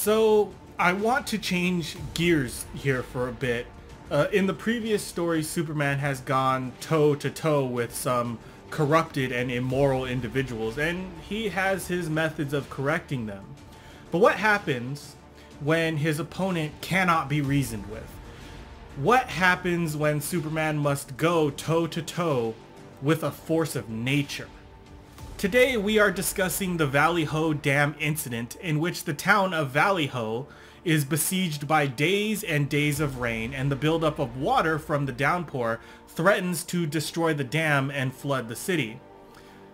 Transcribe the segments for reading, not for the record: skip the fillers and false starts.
So I want to change gears here for a bit. In the previous story, Superman has gone toe to toe with some corrupted and immoral individuals, and he has his methods of correcting them. But what happens when his opponent cannot be reasoned with? What happens when Superman must go toe to toe with a force of nature? Today we are discussing the Valleyho Dam incident, in which the town of Valleyho is besieged by days and days of rain, and the buildup of water from the downpour threatens to destroy the dam and flood the city.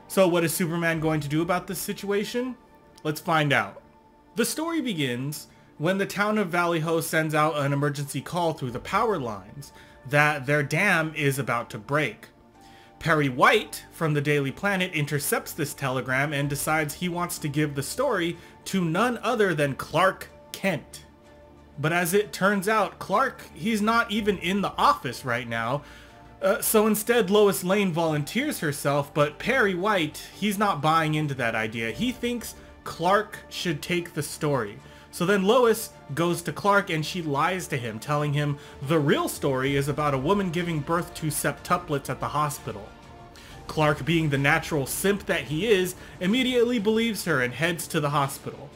So what is Superman going to do about this situation? Let's find out. The story begins when the town of Valleyho sends out an emergency call through the power lines that their dam is about to break. Perry White from the Daily Planet intercepts this telegram and decides he wants to give the story to none other than Clark Kent. But as it turns out, Clark, he's not even in the office right now. So instead, Lois Lane volunteers herself, but Perry White, he's not buying into that idea. He thinks Clark should take the story. So then Lois goes to Clark and she lies to him, telling him the real story is about a woman giving birth to septuplets at the hospital. Clark, being the natural simp that he is, immediately believes her and heads to the hospital.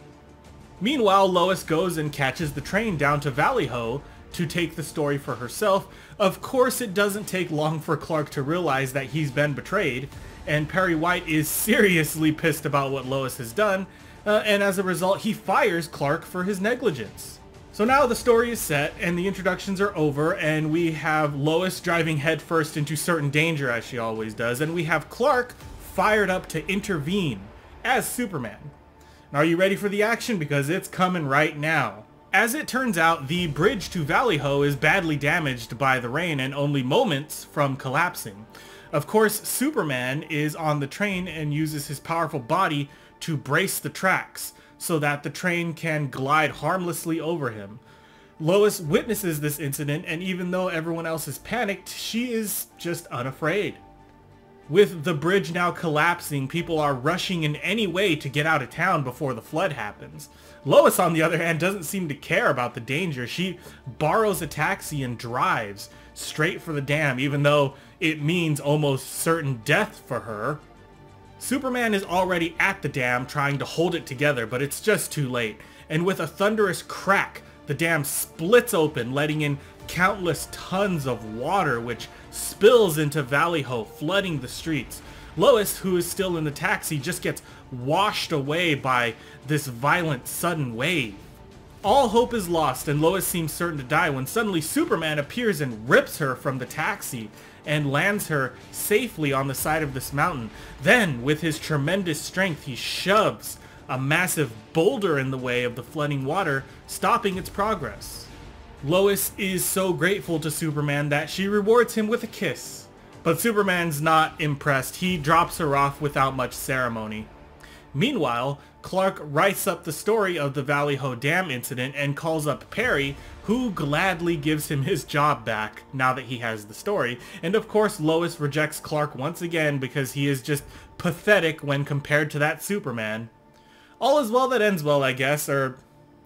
Meanwhile, Lois goes and catches the train down to Valleyho to take the story for herself. Of course, it doesn't take long for Clark to realize that he's been betrayed, and Perry White is seriously pissed about what Lois has done, and as a result, he fires Clark for his negligence. So now the story is set, and the introductions are over, and we have Lois driving headfirst into certain danger, as she always does, and we have Clark fired up to intervene as Superman. Now, are you ready for the action? Because it's coming right now. As it turns out, the bridge to Valleyho is badly damaged by the rain and only moments from collapsing. Of course, Superman is on the train and uses his powerful body to brace the tracks so that the train can glide harmlessly over him. Lois witnesses this incident, and even though everyone else is panicked, she is just unafraid. With the bridge now collapsing, people are rushing in any way to get out of town before the flood happens. Lois, on the other hand, doesn't seem to care about the danger. She borrows a taxi and drives straight for the dam, even though it means almost certain death for her. Superman is already at the dam trying to hold it together, but it's just too late. And with a thunderous crack, the dam splits open, letting in countless tons of water, which spills into Valleyho, flooding the streets. Lois, who is still in the taxi, just gets washed away by this violent, sudden wave. All hope is lost, and Lois seems certain to die when suddenly Superman appears and rips her from the taxi and lands her safely on the side of this mountain. Then, with his tremendous strength, he shoves a massive boulder in the way of the flooding water, stopping its progress. Lois is so grateful to Superman that she rewards him with a kiss. But Superman's not impressed. He drops her off without much ceremony. Meanwhile, Clark writes up the story of the Valleyho Dam incident and calls up Perry, who gladly gives him his job back now that he has the story. And of course, Lois rejects Clark once again because he is just pathetic when compared to that Superman. All is well that ends well, I guess, or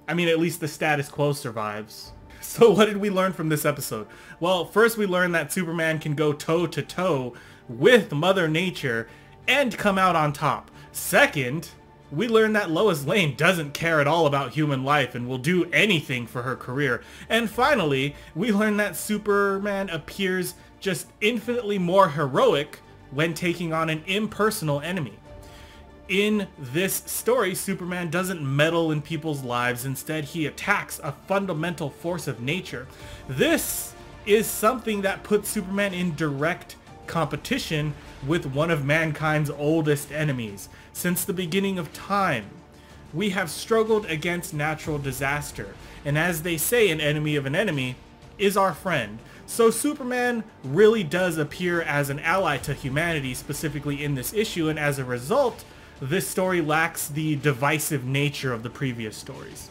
I mean, at least the status quo survives. So what did we learn from this episode? Well, first we learned that Superman can go toe to toe with Mother Nature and come out on top. Second, we learned that Lois Lane doesn't care at all about human life and will do anything for her career. And finally, we learned that Superman appears just infinitely more heroic when taking on an impersonal enemy. In this story, Superman doesn't meddle in people's lives. Instead, he attacks a fundamental force of nature. This is something that puts Superman in direct competition with one of mankind's oldest enemies. Since the beginning of time, we have struggled against natural disaster. And as they say, an enemy of an enemy is our friend. So Superman really does appear as an ally to humanity, specifically in this issue, and as a result, this story lacks the divisive nature of the previous stories.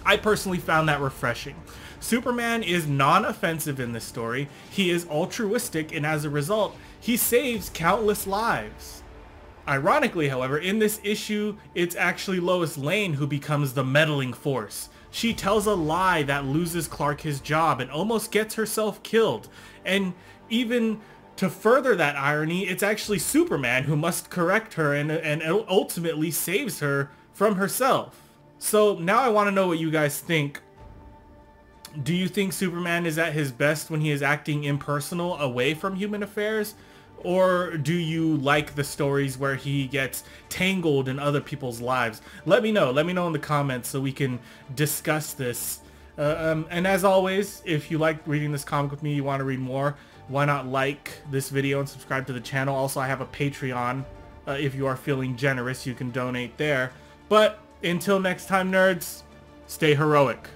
I personally found that refreshing. Superman is non-offensive in this story, he is altruistic, and as a result, he saves countless lives. Ironically, however, in this issue, it's actually Lois Lane who becomes the meddling force. She tells a lie that loses Clark his job and almost gets herself killed. And even to further that irony, it's actually Superman who must correct her and ultimately saves her from herself. So now I want to know what you guys think. Do you think Superman is at his best when he is acting impersonal away from human affairs? Or do you like the stories where he gets tangled in other people's lives? Let me know. Let me know in the comments so we can discuss this. And as always, if you like reading this comic with me, you want to read more, why not like this video and subscribe to the channel? Also, I have a Patreon. If you are feeling generous, you can donate there. But until next time, nerds, stay heroic.